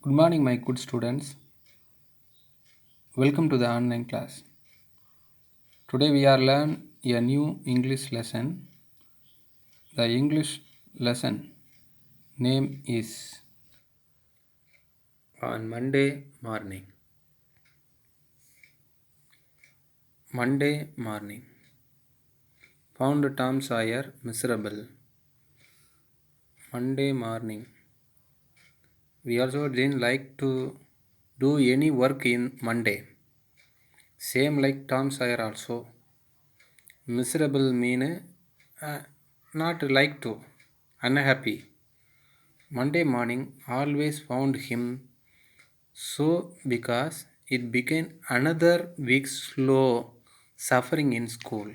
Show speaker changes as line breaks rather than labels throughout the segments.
Good morning, my good students. Welcome to the online class. Today we are learn a new English lesson. The English lesson name is on Monday morning. Monday morning. Found Tom Sawyer miserable. Monday morning. We also didn't like to do any work in Monday. Same like Tom Sawyer also. Miserable mean not like to, unhappy. Monday morning always found him so because it began another week's slow suffering in school.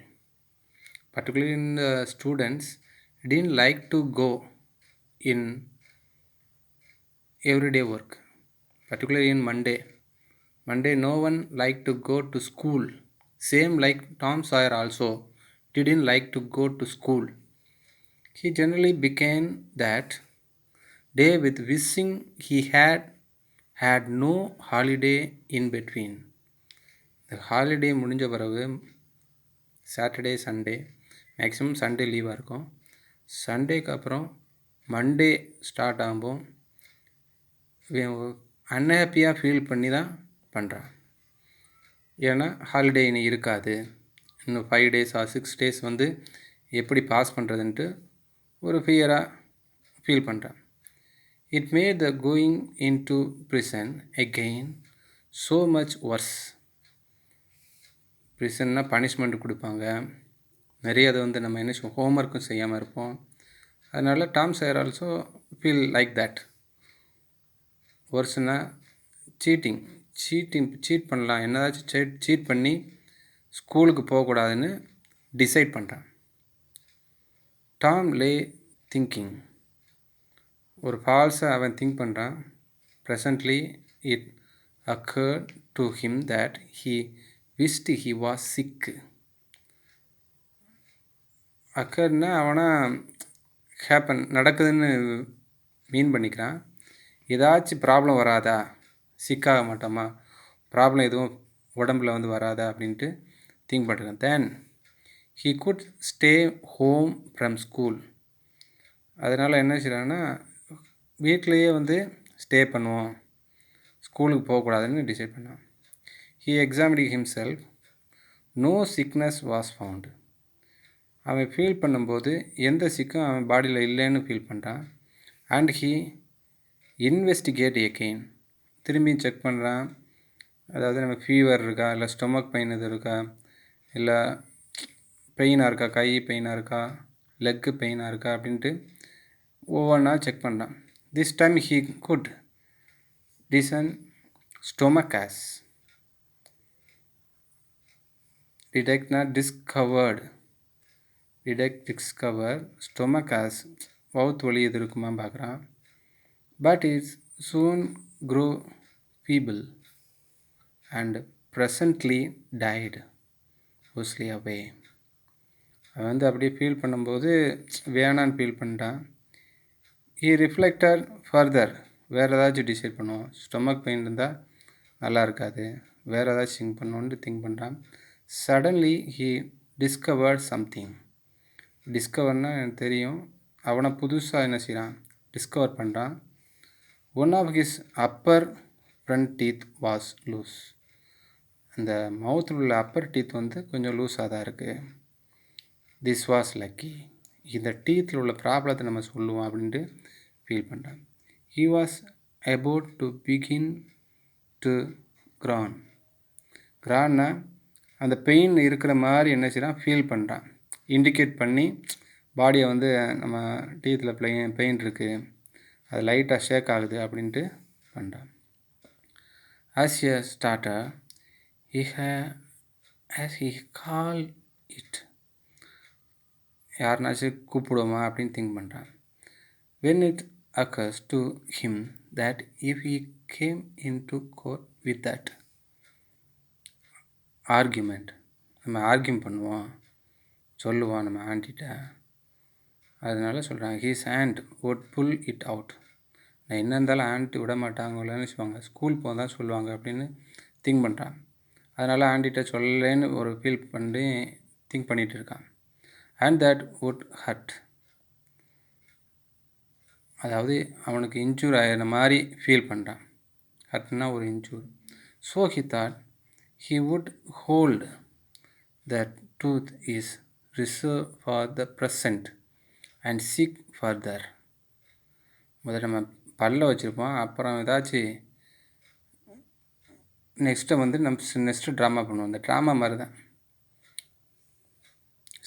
Particularly in the students didn't like to go in everyday work. Particularly in Monday. Monday no one liked to go to school. Same like Tom Sawyer also didn't like to go to school. He generally began that day with wishing he had no holiday in between. The holiday முடிஞ்ச பிறகு Saturday Sunday maximum Sunday லீவாக இருக்கும். சண்டேக்கு அப்புறம் Monday start ஆகும்போது அன்ஹாப்பியாக feel பண்ணி தான் பண்ணுறான். ஏன்னா holiday இனி இருக்காது, இன்னும் 5 days ஆர் 6 days வந்து எப்படி பாஸ் பண்ணுறதுன்ட்டு ஒரு ஃபியராக ஃபீல் பண்ணுறான். It made the going into prison again so much worse. ப்ரிசன்னா பனிஷ்மெண்ட் கொடுப்பாங்க நிறைய. அதை வந்து நம்ம என்ன செய்வோம், ஹோம்ஒர்க்கும் செய்யாமல் இருப்போம். அதனால் Tom Sawyer also feel like that. ஒர்ஸ்னா சீட் பண்ணலாம், என்னதாச்சும் சீட் பண்ணி ஸ்கூலுக்கு போகக்கூடாதுன்னு டிசைட் பண்ணுறான். டாம் லே திங்கிங், ஒரு ஃபால்ஸை அவன் திங்க் பண்ணுறான். Presently it occurred to him that he wished he was sick. அக்கர்னா அவனா ஹேப்பன் நடக்குதுன்னு மீன் பண்ணிக்கிறான். ஏதாச்சும் ப்ராப்ளம் வராதா, சிக்காக மாட்டோமா, ப்ராப்ளம் எதுவும் உடம்பில் வந்து வராதா அப்படின்ட்டு திங்க் பண்ணுறான். தென் he could stay home from school. அதனால் என்ன செய்கிறான்னா வீட்டிலையே வந்து ஸ்டே பண்ணுவோம், ஸ்கூலுக்கு போகக்கூடாதுன்னு டிசைட் பண்ணான். He examined himself. No sickness was found. அவன் ஃபீல் பண்ணும்போது எந்த சிக்கும் அவன் பாடியில் இல்லைன்னு ஃபீல் பண்ணுறான். And he investigate again. திரும்பி செக் பண்ணுறான். அதாவது நம்ம ஃபீவர் இருக்கா, இல்லை ஸ்டொமக் பெயின் எது இருக்கா, இல்லை பெயினாக இருக்கா, கை பெயினாக இருக்கா, லெக்கு பெயினாக இருக்கா அப்படின்ட்டு ஒவ்வொன்றா செக் பண்ணான். This time he could discern stomach as. discover stomach as மவுத் வலி எது இருக்குமா பார்க்குறான். But it soon grew feeble and presently died mostly away. அவன் வந்து அப்படியே ஃபீல் பண்ணும்போது வேணான்னு ஃபீல் பண்ணிட்டான். He reflected further. வேறு ஏதாச்சும் டிசைட் பண்ணுவோம், ஸ்டொமக் பெயின் இருந்தால் நல்லா இருக்காது, வேறு ஏதாச்சும் திங்க் பண்ணோன்னு திங்க் பண்ணுறான். Suddenly he discovered something. டிஸ்கவர்னால் எனக்கு தெரியும், அவனை புதுசாக என்ன செய்கிறான், டிஸ்கவர் பண்ணுறான். One of his upper front teeth was loose. அந்த மவுத்தில் உள்ள அப்பர் டீத் வந்து கொஞ்சம் லூஸாக தான் இருக்குது. This was lucky. இந்த டீத்தில் உள்ள ப்ராப்ளத்தை நம்ம சொல்லுவோம் அப்படின்ட்டு ஃபீல் பண்ணுறான். He was about to begin to groan. கிரான்னா அந்த பெயின் இருக்கிற மாதிரி என்ன செய்கிறான், ஃபீல் பண்ணுறான். இண்டிகேட் பண்ணி பாடியை வந்து நம்ம டீத்தில் பெயின் இருக்குது, அது லைட்டாக ஷேக் ஆகுது அப்படின்ட்டு பண்ணுறான். As a starter he call it. யாருனாச்சும் கூப்பிடுவோமா அப்படின்னு திங்க் பண்ணுறான். When it occurs to him that if he came into court with that argument, நம்ம ஆர்கியூம் பண்ணுவோம், சொல்லுவோம் நம்ம ஆண்டிகிட்ட, அதனால சொல்கிறான் his hand would pull it out. நான் என்ன இருந்தாலும் ஆண்ட்டு விட மாட்டாங்கன்னு சொல்லுவாங்க, ஸ்கூல் போக தான் சொல்லுவாங்க அப்படின்னு திங்க் பண்ணுறான். அதனால் ஆண்டிகிட்ட சொல்லலேன்னு ஒரு ஃபீல் பண்ணி திங்க் பண்ணிகிட்டு இருக்கான். அண்ட் தட் வுட் ஹர்ட், அதாவது அவனுக்கு இன்ஜூர் ஆகிற மாதிரி ஃபீல் பண்ணுறான். ஹர்ட்னா ஒரு injure. So he thought he would hold that tooth is reserve for the present and seek further. முதல்ல நம்ம பல்ல வச்சுருப்போம், அப்புறம் ஏதாச்சும் நெக்ஸ்ட்டை வந்து நம்ம நெக்ஸ்ட்டு ட்ராமா பண்ணுவோம். அந்த ட்ராமா மாதிரி தான்.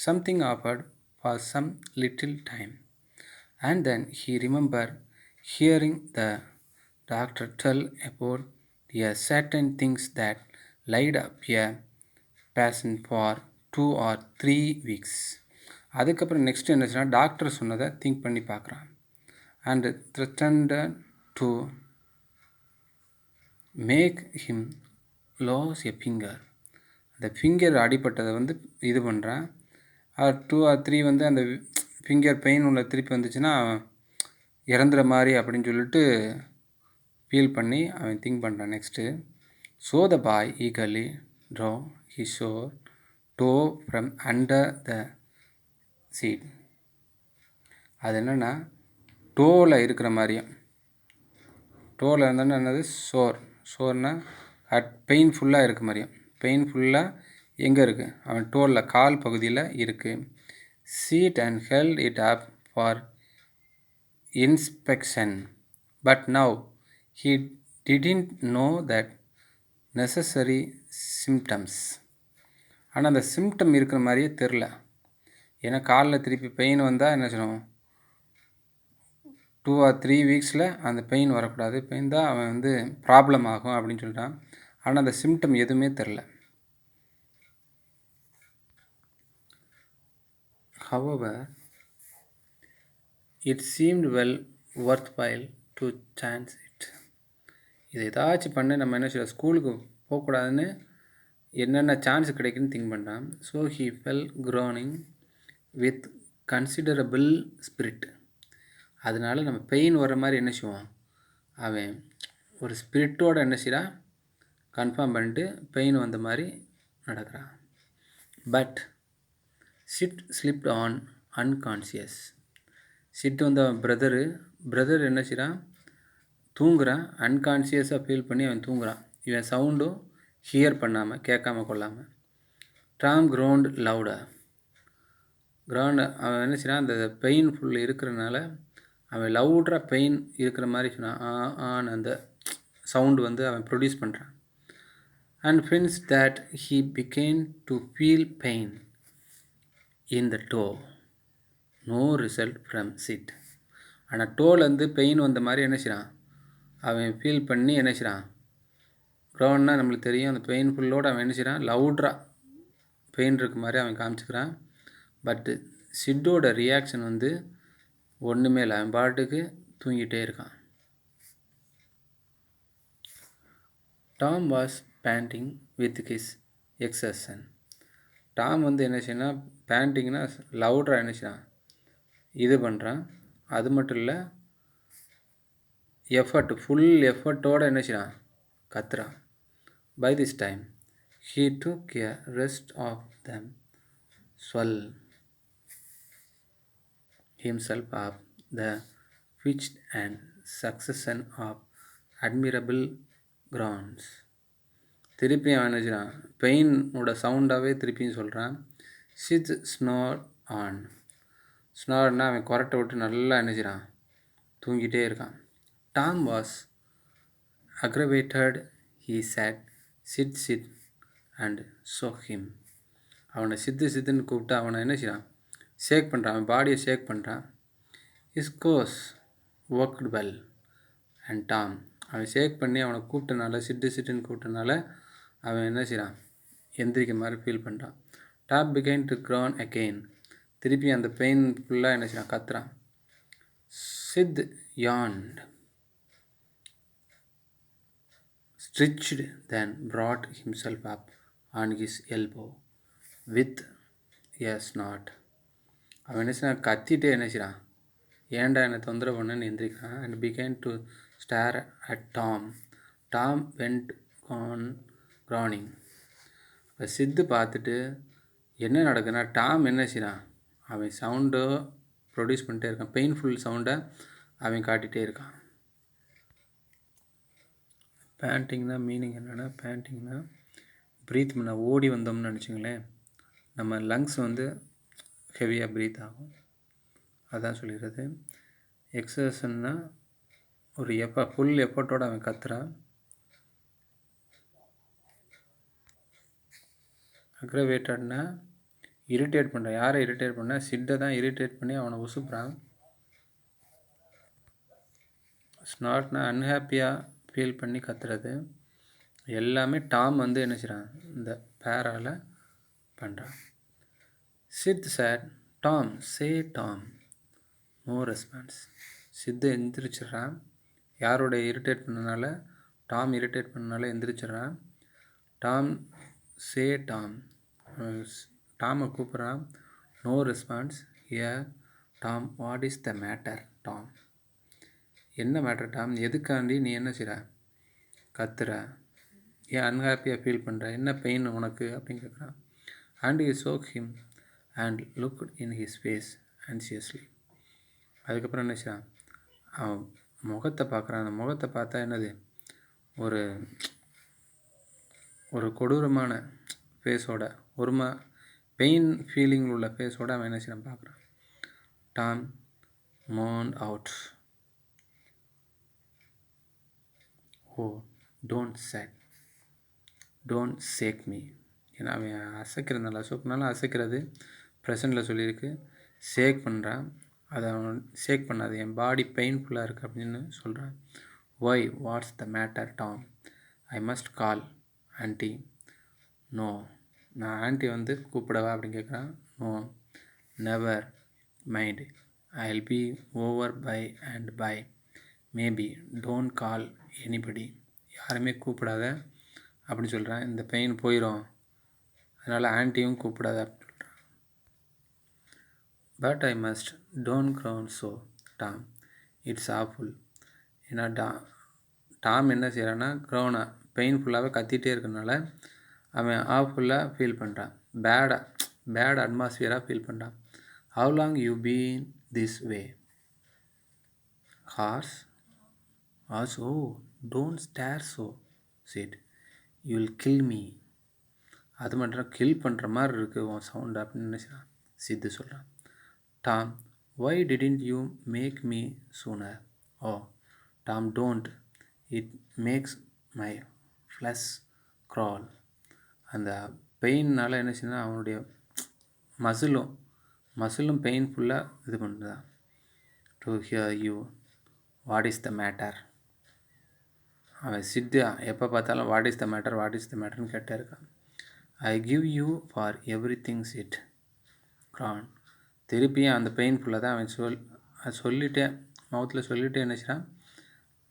Something offered for some little time, and then he remembered hearing the doctor tell about a certain things that laid up a patient for 2 or 3 weeks. அதுக்கப்புறம் நெக்ஸ்ட் என்ன சொன்னால் டாக்டர் சொன்னதை think பண்ணி பார்க்குறான். And threatened to make him lose a finger. அந்த finger அடிப்பட்டதை வந்து இது பண்ணுறான். 2 or 3 வந்து அந்த ஃபிங்கர் பெயின் உள்ள திருப்பி வந்துச்சுன்னா இறந்துற மாதிரி அப்படின்னு சொல்லிட்டு ஃபீல் பண்ணி அவன் திங்க் பண்ணுறான். Next, so the boy eagerly draw he sore toe from under the sheet. அது என்னென்னா டோவில் இருக்கிற மாதிரியும், டோவில் இருந்தோன்னா என்னது ஷோர்னால் பெயின்ஃபுல்லாக இருக்க மாதிரியும். பெயின்ஃபுல்லாக எங்கே இருக்குது? அவன் டோலில் கால் பகுதியில் இருக்குது. Sheet and held it up for inspection, but now he didn't know that necessary symptoms. ஆனால் அந்த சிம்டம் இருக்கிற மாதிரியே தெரில. ஏன்னா காலில் திருப்பி பெயின் வந்தால் என்ன சொல்லணும், 2 or 3 வீக்ஸில் அந்த பெயின் வரக்கூடாது, பெயின் தான் அவன் வந்து ப்ராப்ளம் ஆகும் அப்படின்னு சொல்லிட்டான். ஆனால் அந்த சிம்டம் எதுவுமே தெரில. However, it seemed well worthwhile to chance it. இதை ஏதாச்சும் பண்ண நம்ம என்ன செய்யலாம், ஸ்கூலுக்கு போகக்கூடாதுன்னு என்னென்ன சான்ஸ் கிடைக்குன்னு திங்க் பண்ணுறான். So he fell groaning with considerable spirit. அதனால் நம்ம பெயின் வர மாதிரி என்ன செய்வோம், அவன் ஒரு ஸ்பிரிட்டோடு என்ன செய்கிறான், கன்ஃபார்ம் பண்ணிட்டு பெயின் வந்த மாதிரி நடக்கிறான். But Sid slipped on unconscious. Sid வந்து அவன் பிரதர் என்ன செய்கிறான், தூங்குறான். அன்கான்சியஸாக ஃபீல் பண்ணி அவன் தூங்குறான். இவன் சவுண்டும் ஹியர் பண்ணாமல், கேட்காம கொள்ளாமல். டாம் க்ரௌண்ட் லவுடாக. அவன் என்ன செய்கிறான், அந்த பெயின்ஃபுல் இருக்கிறனால அவன் லவுடாக பெயின் இருக்கிற மாதிரி சொன்னான். ஆன்னு அந்த சவுண்டு வந்து அவன் ப்ரொடியூஸ் பண்ணுறான். And finds that he began to feel pain in the toe. No result from Sid. ஆனால் டோலேருந்து பெயின் வந்த மாதிரி என்ன செய்கிறான், அவன் ஃபீல் பண்ணி என்ன செய்கிறான், க்ரௌண்ட்னா நம்மளுக்கு தெரியும், அந்த பெயின்ஃபுல்லோடு அவன் என்ன செய்கிறான், லவுட்ராக பெயின் இருக்க மாதிரி அவன் காமிச்சிக்கிறான். பட்டு சிட்டோட ரியாக்ஷன் வந்து ஒன்றுமே இல்லை, அவன் பாட்டுக்கு தூங்கிட்டே இருக்கான். Tom was banding with his exertion. Tom வந்து என்ன செய்யணும், பேண்டிங்னா லவுட்ராக என்ன செய்யறான், இது பண்ணுறான். அது மட்டும் இல்லை, ஃபுல் எஃபர்ட்டோடு என்ன செய்யறான், கத்துறான். By this time he took a rest of them swell himself up the pitched and succession of admirable grounds. திருப்பியும் அவன் நினைச்சான், பெயினோட சவுண்டாகவே திருப்பியும் சொல்கிறான். Sid snore on. ஸ்னோர்னா அவன் கொரட்டை விட்டு நல்லா நினைச்சிடான், தூங்கிட்டே இருக்கான். Tom was aggravated. He said, Sid and shook him. அவனை சித்துன்னு கூப்பிட்டு அவனை என்ன செய்கிறான், ஷேக் பண்ணுறான். அவன் பாடியை ஷேக் பண்ணுறான். Is course worked well and Tom. அவன் ஷேக் பண்ணி அவனை கூப்பிட்டனால, சிட்டுன்னு கூப்பிட்டனால அவன் என்ன செய்கிறான், எந்திரிக்க மாதிரி ஃபீல் பண்ணுறான். Tom began to groan again. திருப்பி அந்த பெயின் ஃபுல்லாக என்ன செய்கிறான், கத்துறான். Sid யான்ட், stretched, then brought himself up on his elbow with a snort. அவன் என்ன செய்றான், கத்திட்டே என்ன செய்கிறான், ஏன்டா என்னை தொந்தரவு பண்ணன்னு எந்திரிக்கிறான். And began to stare at Tom. Tom went on groaning. இப்போ சித்து பார்த்துட்டு என்ன நடக்குதுன்னா, டாம் என்ன செய்கிறான், அவன் சவுண்டோ ப்ரொடியூஸ் பண்ணிட்டே இருக்கான். பெயின்ஃபுல் சவுண்டை அவன் காட்டிகிட்டே இருக்கான். பேண்டிங்னா மீனிங் என்னென்னா, பேண்டிங்னா ப்ரீத் பண்ண ஓடி வந்தோம்னு நினச்சிங்களேன், நம்ம லங்ஸ் வந்து ஹெவியாக ப்ரீத் ஆகும். அதான் சொல்லிடுறது. எக்ஸசன்னா ஒரு ஃபுல் எஃபர்ட்டோடு அவன் கத்துறான். அக்ரவேட்டட்னா இரிட்டேட் பண்ணுறான். யாரை இரிட்டேட் பண்ண? சிட்டை தான் இரிட்டேட் பண்ணி அவனை உசுப்புறான். ஸ்னாட்னா அன்ஹாப்பியாக ஃபீல் பண்ணி கத்துறது. எல்லாமே டாம் வந்து என்ன செய்கிறான், இந்த பேரால் பண்ணுறான். Sid said Tom say Tom. No response. Sid எந்திரிச்சிட்றான். யாரோட இரிட்டேட் பண்ணனால? டாம் இரிட்டேட் பண்ணனால எந்திரிச்சிட்றான். Tom say Tom. டாமை கூப்பிட்றான். No response. ஏ Tom what is the matter Tom. என்ன மேட்டர் டாம்? எதுக்காண்டி நீ என்ன செய்கிற, கத்துற, ஏன் அன்ஹாப்பியாக ஃபீல் பண்ணுற, என்ன பெயின் உனக்கு அப்படின்னு கேட்குறான். And you shook him and look in his face anxiously. அதுக்கப்புறம் என்ன செய்கிறான், அவன் முகத்தை பார்க்குறான். அந்த முகத்தை பார்த்தா என்னது, ஒரு ஒரு கொடூரமான ஃபேஸோட, ஒரு பெயின் ஃபீலிங் உள்ள ஃபேஸோடு அவன் என்ன செய்கிறான் பார்க்குறான். Tom moaned out. Oh don't shake me. ஏன்னா அவன் அசைக்கிறதுனால, அசோக்குனாலும் அசைக்கிறது ப்ரெசண்டில் சொல்லியிருக்கு. ஷேக் பண்ணுறான். அதை அவன் ஷேக் பண்ணாது, என் பாடி பெயின்ஃபுல்லாக இருக்குது அப்படின்னு சொல்கிறான். Why what's the matter Tom? I must call auntie. No, நான் ஆன்ட்டி வந்து கூப்பிடவா அப்படின்னு கேட்குறான். No, never mind, I'll be over by and by. Maybe don't call anybody. யாருமே கூப்பிடாத அப்படின்னு சொல்கிறான். இந்த பெயின் போயிடும், அதனால் ஆன்ட்டியும் கூப்பிடாத அப்படின்னு சொல்கிறான். But I must don't groan so Tom, it's awful. ஏன்னா டாம் என்ன செய்கிறான்னா, க்ரௌனாக பெயின்ஃபுல்லாகவே கத்திகிட்டே இருக்கனால அவன் ஆஃபுல்லாக ஃபீல் பண்ணுறான். பேட் அட்மாஸ்பியராக ஃபீல் பண்ணுறான். How long you been this way? Hours. Oh don't stir so Sid, you will kill me. அது மட்டும் கில் பண்ணுற மாதிரி இருக்குது உன் சவுண்டு அப்படின்னு நினச்சான். சித்து சொல்கிறான். Tom why didn't you make me sooner? Oh Tom don't, it makes my flesh crawl. அந்த பெயின்னால் என்ன செய்யணும், அவனுடைய மசிலும் பெயின்ஃபுல்லாக இது பண்ணுறான். To hear you what is the matter. அவன் சிட்டு எப்போ பார்த்தாலும் வாட் இஸ் த மேட்டர்னு கேட்டே இருக்கான். I give you for everything Sid groan. திருப்பியும் அந்த பெயின்ஃபுல்லாக தான் அவன் சொல்லிட்டே மவுத்தில் சொல்லிவிட்டு என்ன செய்கிறான்,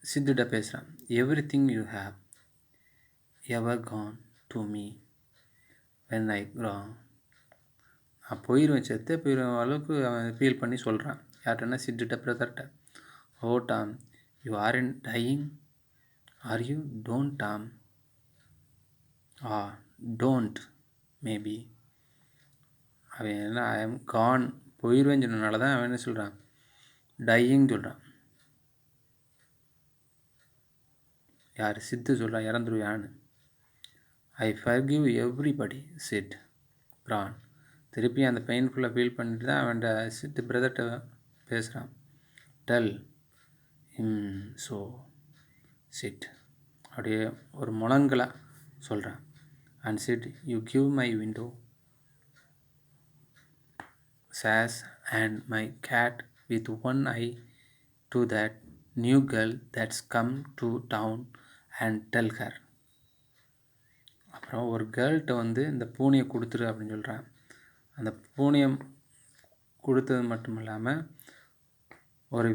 சித்துகிட்ட பேசுகிறான். Everything you have ever done to me when I groan. நான் போயிடுவேன், செத்தே போயிடுவேன் அளவுக்கு அவன் ஃபீல் பண்ணி சொல்கிறான். யார்கிட்டனா? சிட்டுகிட்ட, பிரதர்கிட்ட. Oh Tom you are in dying are you? Don't Tom. Don't maybe. அவன் என்ன, ஐ எம் கான், போயிடுவேன்னு சொன்னனால தான் அவன் என்ன சொல்கிறான், டையிங் சொல்கிறான். யார்? சித்து சொல்கிறான், இறந்துருவியான்னு. I forgive everybody Sid groan. திருப்பி அந்த பெயின்ஃபுல்லாக ஃபீல் பண்ணிட்டு தான் அவன் சிட்டு பிரதர்கிட்ட பேசுகிறான். டெல் ஸோ சிட், அப்படியே ஒரு முழங்கலாக சொல்கிறான். And chit you give my window sash and my cat with one eye to that new girl that's come to town and tell her. அப்புறம் ஒரு கேர்ள்கிட்ட வந்து இந்த பூனையை கொடுத்துரு அப்படின்னு சொல்கிறான். அந்த பூனையை கொடுத்தது மட்டும் இல்லாமல் ஒரு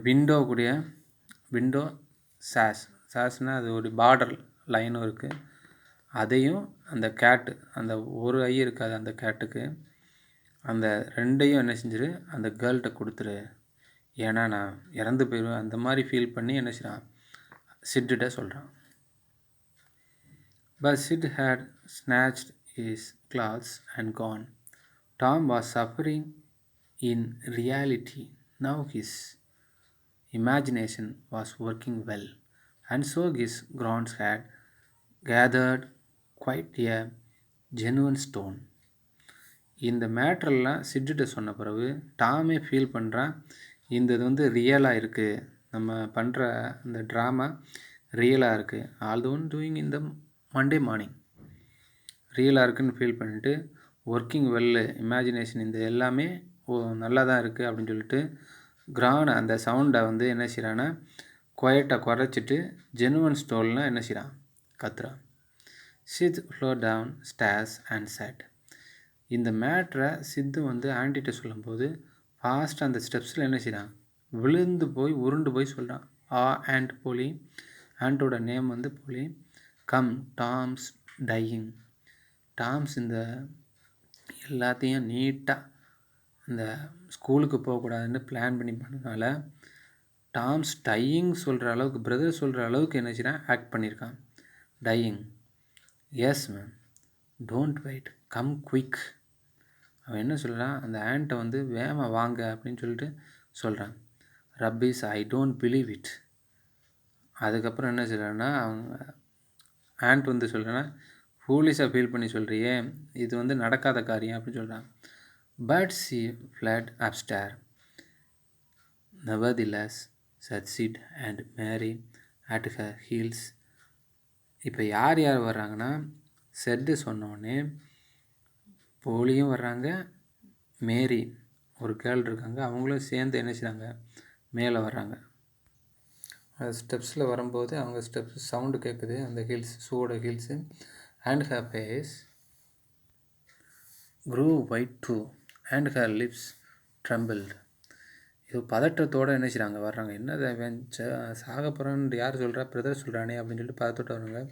விண்டோ சாஸ்னால் அது ஒரு பார்டர் லைனும் இருக்குது. அதையும் அந்த கேட்டு, அந்த ஒரு ஐ இருக்காது அந்த கேட்டுக்கு, அந்த ரெண்டையும் என்ன செஞ்சிரு, அந்த கேர்ள்கிட்ட கொடுத்துரு. ஏன்னா நான் இறந்து போயிடுவேன் அந்த மாதிரி ஃபீல் பண்ணி என்ன செய்கிறான் சிட்டுகிட்ட சொல்கிறான். But Sid had snatched his clothes and gone. Tom was suffering in reality. Now his imagination was working well, and so his groans had gathered quite a genuine stone. இந்த மேட்ரெல்லாம் சிட்டுகிட்ட சொன்ன பிறகு டாமே ஃபீல் பண்ணுறான், இந்த இது வந்து ரியலாக இருக்குது, நம்ம பண்ணுற இந்த ட்ராமா ரியலாக இருக்குது. ஆல் த ஒன் டூயிங் இந்த மண்டே மார்னிங் ரியலாக இருக்குதுன்னு ஃபீல் பண்ணிட்டு ஒர்க்கிங் வெல்லு இமேஜினேஷன் இந்த எல்லாமே நல்லா தான் இருக்குது அப்படின்னு சொல்லிட்டு கிரான் அந்த சவுண்டை வந்து என்ன செய்கிறான்னா குவைட்டாக குறைச்சிட்டு ஜெனுவன் ஸ்டோல்னால் என்ன செய்கிறான் கத்துறான். Sid flow downstairs and said. இந்த மேட்ரை சித்து வந்து ஆண்டிகிட்ட சொல்லும்போது ஃபாஸ்ட்டாக அந்த ஸ்டெப்ஸில் என்ன செய்கிறான் விழுந்து போய் உருண்டு போய் சொல்கிறான். அண்ட் போலி, ஆண்டோட நேம் வந்து போலி. Come Tom's dyeing. டாம்ஸ் இந்த எல்லாத்தையும் நீட்டாக இந்த ஸ்கூலுக்கு போகக்கூடாதுன்னு பிளான் பண்ணி பண்ணனால டாம்ஸ் டையிங் சொல்கிற அளவுக்கு பிரதர் சொல்கிற அளவுக்கு என்ன செய்கிறான் ஆக்ட் பண்ணியிருக்கான். Dying. Yes ma'am, don't wait, come quick. அவன் என்ன சொல்கிறான், அந்த ஆண்ட்டை வந்து வேகமாக வாங்க அப்படின்னு சொல்லிட்டு சொல்கிறான். Rubbish I don't believe it. அதுக்கப்புறம் என்ன சொல்கிறான்னா அவங்க ஆண்ட் வந்து சொல்கிறேன்னா ஃபூலிஷாக ஃபீல் பண்ணி சொல்கிறியே, இது வந்து நடக்காத காரியம் அப்படின்னு சொல்கிறான். But Sid fled upstairs. Nevertheless said Sid and Mary at her heels. இப்போ யார் யார் வர்றாங்கன்னா செட்டு சொன்னோடனே போலியும் வர்றாங்க, மேரி ஒரு கேர்ள் இருக்காங்க, அவங்களும் சேர்ந்து என்ன செய்கிறாங்க மேலே வர்றாங்க. ஸ்டெப்ஸில் வரும்போது அவங்க ஸ்டெப்ஸ் சவுண்டு கேட்குது, அந்த ஹில்ஸ் ஷூவோட heels. And her face grew white too and her lips trembled. இது பதட்டத்தோடு என்ன செய்கிறாங்க வர்றாங்க. என்ன சாக போகிறான்னு யார் சொல்கிறா, பிரதர் சொல்கிறானே அப்படின்னு சொல்லிட்டு பதட்டத்தோடு வராங்க.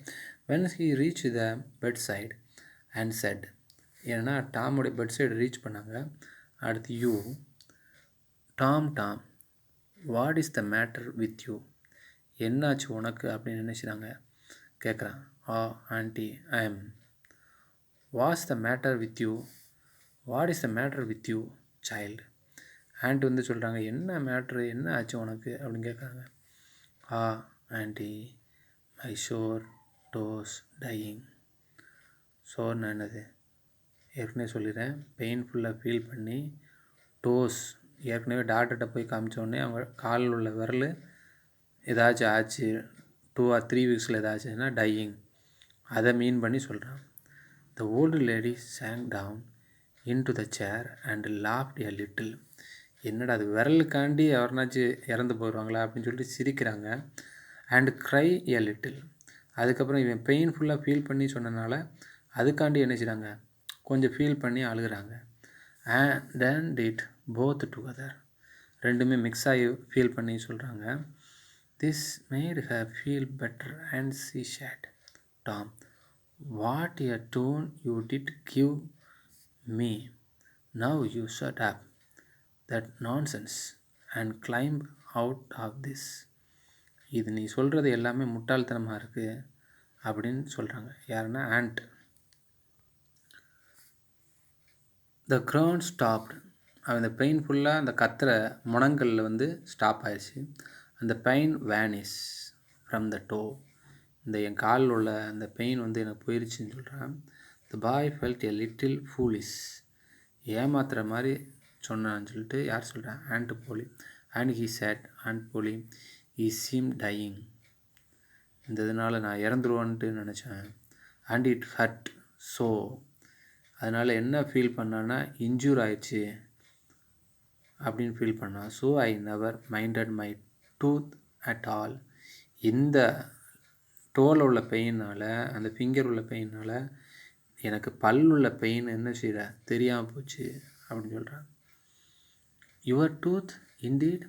When he reach the bed side and said. ஏன்னா டாமுடைய பெட் சைடு ரீச் பண்ணாங்க. அடுத்து you Tom what is the matter with you, என்னாச்சு உனக்கு அப்படின்னு நினைச்சாங்க கேட்குறான். Aunty I am. What's the matter with you, what is the matter with you child. Aunty வந்து சொல்கிறாங்க என்ன மேட்ரு, என்ன ஆச்சு உனக்கு அப்படின்னு கேட்குறாங்க. Aunty my sore toe's dying. ஷோர்னா என்னது ஏற்கனவே சொல்லிடுறேன், பெயின்ஃபுல்லாக ஃபீல் பண்ணி டோஸ் ஏற்கனவே டாக்டர்கிட்ட போய் காமிச்சோடனே அவங்க காலில் உள்ள விரல் ஏதாச்சும் ஆச்சு 2 or 3 வீக்ஸில் ஏதாச்சுன்னா டையிங், அதை மீன் பண்ணி சொல்கிறான். The old lady sang down into the chair and laughed a little. என்னடா அது விரலுக்காண்டி எவருனாச்சும் இறந்து போயிடுவாங்களா அப்படின்னு சொல்லிட்டு சிரிக்கிறாங்க. And cry a little. அதுக்கப்புறம் இவன் பெயின்ஃபுல்லாக ஃபீல் பண்ணி சொன்னனால அதுக்காண்டி என்ன செய்கிறாங்க கொஞ்சம் ஃபீல் பண்ணி அழுகிறாங்க. And then did both together. ரெண்டுமே மிக்ஸ் ஆகி ஃபீல் பண்ணி சொல்கிறாங்க. This made her feel better and she said. Tom, what a turn you did give me. Now you shut up that nonsense and climb out of this. இது நீ சொல்கிறது எல்லாமே முட்டாள்தனமாக இருக்குது அப்படின்னு சொல்கிறாங்க. யாருன்னா ஆண்ட். The crown stopped. அந்த பெயின்ஃபுல்லாக அந்த கத்துற முனங்களில் வந்து ஸ்டாப் ஆயிடுச்சு. அந்த பெயின் வேனிஸ் ஃப்ரம் த டோ. இந்த என் காலில் உள்ள அந்த பெயின் வந்து எனக்கு போயிடுச்சுன்னு சொல்கிறான். The boy felt a little foolish. ஏமாத்துற மாதிரி சொன்னான்னு சொல்லிட்டு யார் சொல்கிறேன் aunt Polly. And he said aunt Polly he seem dying. இந்த இதனால் நான் இறந்துருவான்ட்டு நினச்சேன். And it hurt so. அதனால் என்ன ஃபீல் பண்ணான்னா இன்ஜூர் ஆயிடுச்சு அப்படின்னு ஃபீல் பண்ணான். So I never minded my tooth at all. இந்த டோல் உள்ள பெயினால், அந்த ஃபிங்கர் உள்ள பெயினால் எனக்கு பல் உள்ள பெயின் என்ன செய்கிற தெரியாமல் போச்சு அப்படின்னு சொல்கிறான். Your tooth indeed,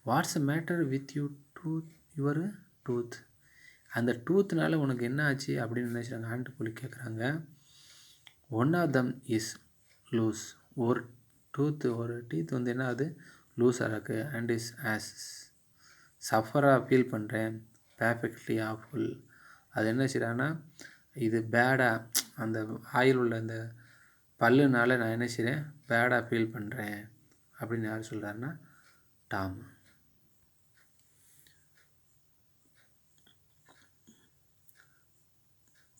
what's a matter with you tooth, your tooth. அந்த டூத்னால உனக்கு என்ன ஆச்சு அப்படின்னு நினைச்சாங்க ஆண்டு போலி கேட்குறாங்க. One of them is loose. ஒரு டீத் வந்து என்ன ஆகுது லூஸாக இருக்குது அண்ட் இஸ் ஆஸ் சஃபராக ஃபீல் பண்ணுறேன் பர்ஃபெக்ட்லி ஆஃபுல். அது என்ன செய்கிறான்னா இது பேடாக அந்த ஆயில் உள்ள அந்த பல்லுனால நான் என்ன செய்கிறேன் பேடாக ஃபீல் பண்ணுறேன் அப்படின்னு யார் சொல்கிறாருன்னா Tom.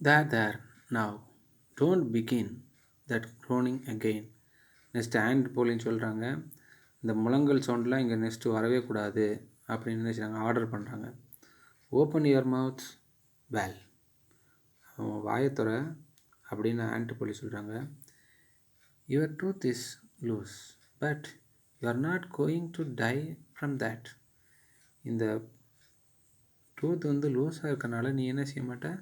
There, now, don't begin that groaning again. Next hand போலின்னு சொல்கிறாங்க. இந்த முழங்கல் சவுண்டெலாம் இங்கே நெக்ஸ்ட்டு வரவே கூடாது அப்படின்னு நினைச்சாங்க ஆர்டர் பண்ணுறாங்க. ஓப்பன் யுவர் மவுத் வெல், வாயத்துற அப்படின்னு ஹேண்ட் போலி சொல்கிறாங்க. Your tooth is loose but you are not going to tie from that. இந்த டூத் வந்து லூஸாக இருக்கனால நீ என்ன செய்ய மாட்ட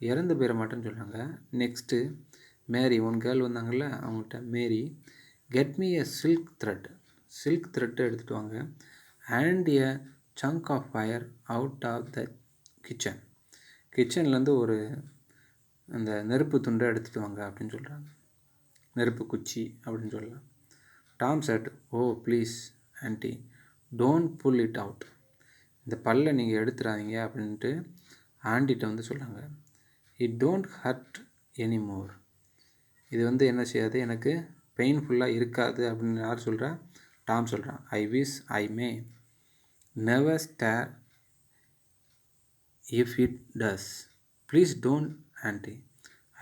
இறந்து போயிட மாட்டேன்னு சொல்கிறாங்க. நெக்ஸ்ட்டு மேரி ஒன் கேர்ள் வந்தாங்கள்ல அவங்கள்ட்ட Mary get me a silk thread எடுத்துகிட்டு வாங்க and a chunk of fire out of the கிச்சன்லேருந்து ஒரு அந்த நெருப்பு துண்டை எடுத்துகிட்டு வாங்க அப்படின்னு சொல்கிறாங்க. நெருப்பு குச்சி அப்படின்னு சொல்லலாம். Tom said oh please auntie don't pull it out. இந்த பல்லை நீங்கள் எடுத்துடாதீங்க அப்படின்ட்டு ஆண்டிகிட்ட வந்து சொல்கிறாங்க. It don't hurt anymore. இது வந்து என்ன செய்யாது எனக்கு பெயின்ஃபுல்லாக இருக்காது அப்படின்னு யார் சொல்கிறா டாம் சொல்கிறான். I wish I may never stir if it does. Please don't auntie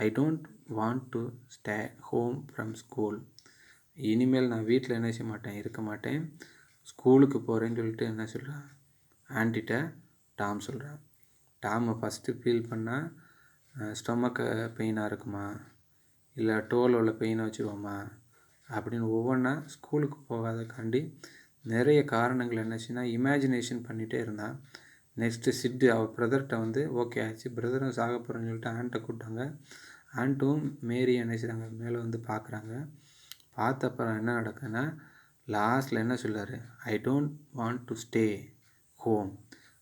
I don't want to stay home from school. இனிமேல் நான் வீட்டில் என்ன செய்ய மாட்டேன் இருக்க மாட்டேன் ஸ்கூலுக்கு போகிறேன்னு சொல்லிட்டு என்ன சொல்கிறான் ஆண்டிகிட்ட டாம் சொல்கிறான். டாமை ஃபஸ்ட்டு ஃபீல் பண்ணால் ஸ்டொமக்கு பெயினாக இருக்குமா இல்லை டோல் உள்ள பெயினை வச்சுக்கோமா அப்படின்னு ஒவ்வொன்றா ஸ்கூலுக்கு போகாதக்காண்டி நிறைய காரணங்கள் என்னச்சுன்னா இமேஜினேஷன் பண்ணிகிட்டே இருந்தான். நெக்ஸ்ட்டு சிட்டு அவள் பிரதர்கிட்ட வந்து ஓகே ஆச்சு, பிரதரும் சாக போகிறேன்னு சொல்லிட்டு ஆண்ட்டை கூப்பிட்டாங்க. ஆண்ட்டும் மேரி என்ன செய்கிறாங்க மேலே வந்து பார்க்குறாங்க. பார்த்தப்பறம் என்ன நடக்குதுன்னா லாஸ்ட்டில் என்ன சொல்கிறாரு ஐ don't want to stay home.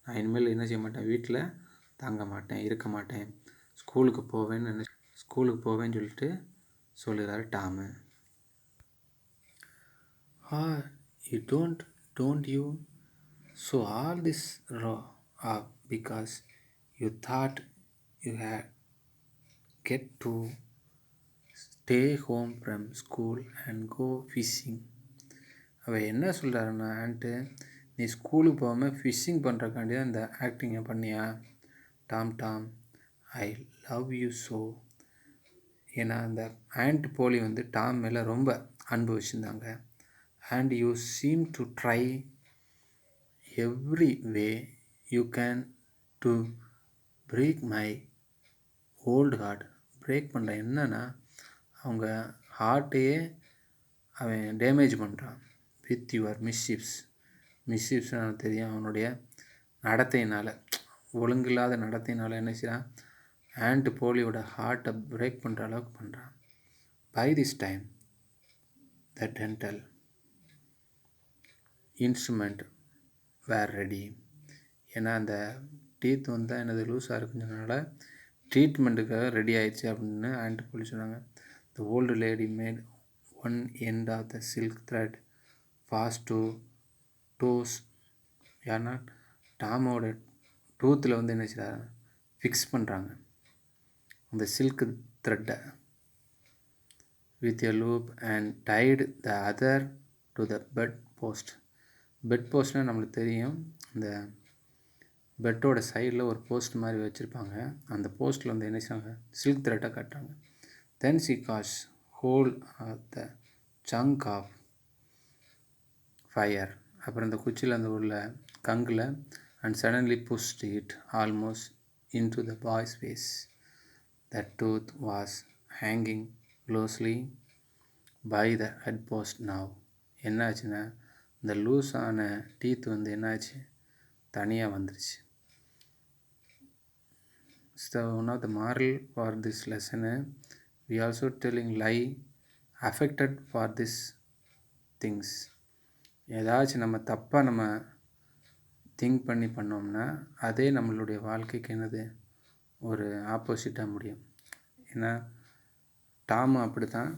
நான் இனிமேல் என்ன செய்ய மாட்டேன் வீட்டில் தங்க மாட்டேன் இருக்க மாட்டேன் ஸ்கூலுக்கு போவேன்னு சொல்லிட்டு சொல்லுறாரு Tom. You don't you so all this row because you thought you had get to stay home from school and go fishing. அவள் என்ன சொல்கிறாருன்னா ஆண்ட்டு நீ ஸ்கூலுக்கு போகாமல் ஃபிஷ்ஷிங் பண்ணுறக்காண்டி தான் இந்த ஆக்டிங்கை பண்ணியா Tom I love you so. ஏன்னா அந்த ஆண்ட் போலி வந்து டாம் மேலே ரொம்ப அன்பு வச்சுருந்தாங்க. And you seem to try every way you can to break my old heart. Break பண்ணுற என்னன்னா அவங்க ஹார்ட்டையே அவன் டேமேஜ் பண்ணுறான் வித் யுவர் மிஸ்ஷிப்ஸ் எனக்கு தெரியும். அவனுடைய நடத்தையினால் ஒழுங்கில்லாத நடத்தையினால் என்ன செய்கிறான் ஆண்ட் போலியோட ஹார்ட்டை பிரேக் பண்ணுற அளவுக்கு பண்ணுறான். By this time the dental instrument were ready. ஏன்னா அந்த டீத் வந்து எனது லூஸாக இருக்குன்றதுனால ட்ரீட்மெண்ட்டுக்காக ரெடி ஆயிடுச்சு அப்படின்னு ஆண்ட் போலி சொன்னாங்க. The old lady made one end of the silk thread fast to toes. ஏன்னா டாமோட டூத்தில் வந்து என்ன செய்கிறாங்க ஃபிக்ஸ் பண்ணுறாங்க அந்த சில்க் த்ரெட்டை with a loop and tied the other to the bed போஸ்ட்னால் நம்மளுக்கு தெரியும் இந்த பெட்டோட சைடில் ஒரு போஸ்ட் மாதிரி வச்சுருப்பாங்க. அந்த போஸ்ட்டில் வந்து என்ன செய்வாங்க சில்க் த்ரெட்டை கட்டுறாங்க. Then she caught hold of the chunk of fire. அப்புறம் இந்த குச்சியில் அந்த உள்ள கங்கில் and suddenly pushed it almost into the boy's face. The tooth was hanging loosely by the head post now. என்னாச்சுன்னா இந்த லூஸான டீத் வந்து என்னாச்சு தனியாக வந்துருச்சு. So one of the moral for this lesson we also telling lie affected for this things. ஏதாச்சும் நம்ம தப்பாக நம்ம திங்க் பண்ணி பண்ணோம்னா அதே நம்மளுடைய வாழ்க்கைக்கு என்னது ஒரு ஆப்போசிட்டாக முடியும். ஏன்னா டாமு அப்படி தான்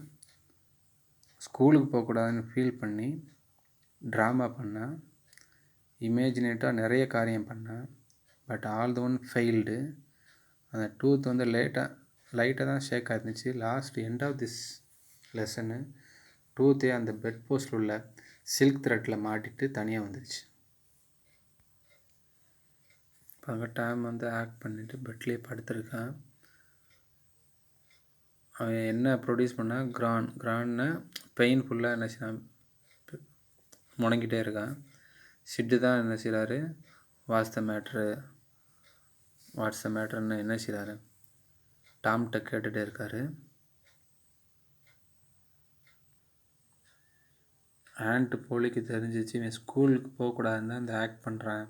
ஸ்கூலுக்கு போகக்கூடாதுன்னு ஃபீல் பண்ணி ட்ராமா பண்ணேன், இமேஜினேட்டாக நிறைய காரியம் பண்ணேன். But all the one failed. அந்த டூத் வந்து லைட்டாக தான் ஷேக் ஆயிருந்துச்சு. Last end of this lesson டூத்தே அந்த பெட் போஸ்டில் உள்ள சில்க் த்ரெட்டில் மாட்டிட்டு தனியாக வந்துடுச்சு. இப்போ டைம் வந்து ஆக்ட் பண்ணிவிட்டு பெட்லேயே படுத்துருக்கான். அவன் என்ன ப்ரொடியூஸ் பண்ணால் கிரான்னு பெயின்ஃபுல்லாக என்ன செய்யறான், முணங்கிட்டே இருக்கான். சிட்டு தான் என்ன செய்கிறாரு, வாட்ஸ் த மேட்ருன்னு என்ன செய்கிறாரு, டாம்கிட்ட கேட்டுகிட்டே இருக்காரு. ஆண்ட்டு போலிக்கு தெரிஞ்சிச்சு இவன் ஸ்கூலுக்கு போகக்கூடாதுன்னு தான் இந்த ஆக்ட் பண்ணுறான்,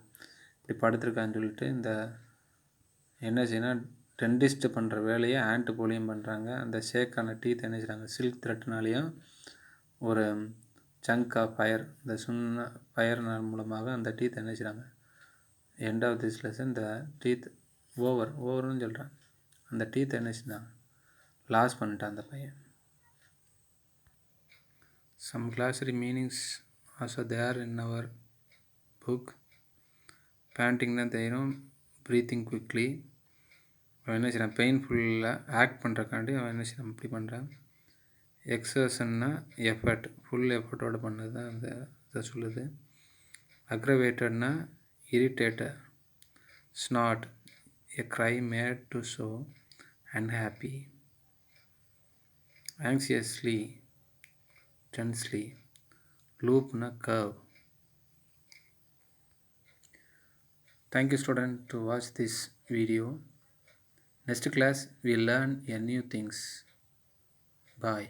இப்படி படுத்துருக்கான்னு சொல்லிட்டு இந்த என்ன செய்யணும், டென்டிஸ்ட் பண்ணுற வேலையை ஆண்ட்டு போலியும் பண்ணுறாங்க. அந்த ஷேக்கான டீத் என்ன செய்கிறாங்க, சில்க் த்ரெட்னாலேயும் ஒரு சங்க் ஆஃப் ஃபயர், இந்த ஃபயர் மூலமாக அந்த டீத் என்ன செய்கிறாங்க. எண்ட் ஆஃப் திஸ் லெசன் இந்த டீத் ஓவர்னு சொல்கிறான். அந்த டீத் என்ன செய்யறாங்க, லாஸ் பண்ணிட்டான் அந்த பையன். Some glossary meanings also there in our book. Panting தான் தெரியும், ப்ரீத்திங் குவிக்லி. அவன் என்ன செய்கிறான், பெயின்ஃபுல்லில் ஆக்ட் பண்ணுறக்காண்டி அவன் என்ன செய்கிறான், இப்படி பண்ணுறான். எக்ஸர்ஷன்னா எஃபர்ட், ஃபுல் எஃபர்ட்டோடு பண்ணது தான் அந்த இதை சொல்லுது. அக்ரவேட்டட்னா irritated. Snort, a cry made to show unhappy. Anxiously, tensely. Loop na curve. Thank you student to watch this video. Next class we learn a new things. Bye.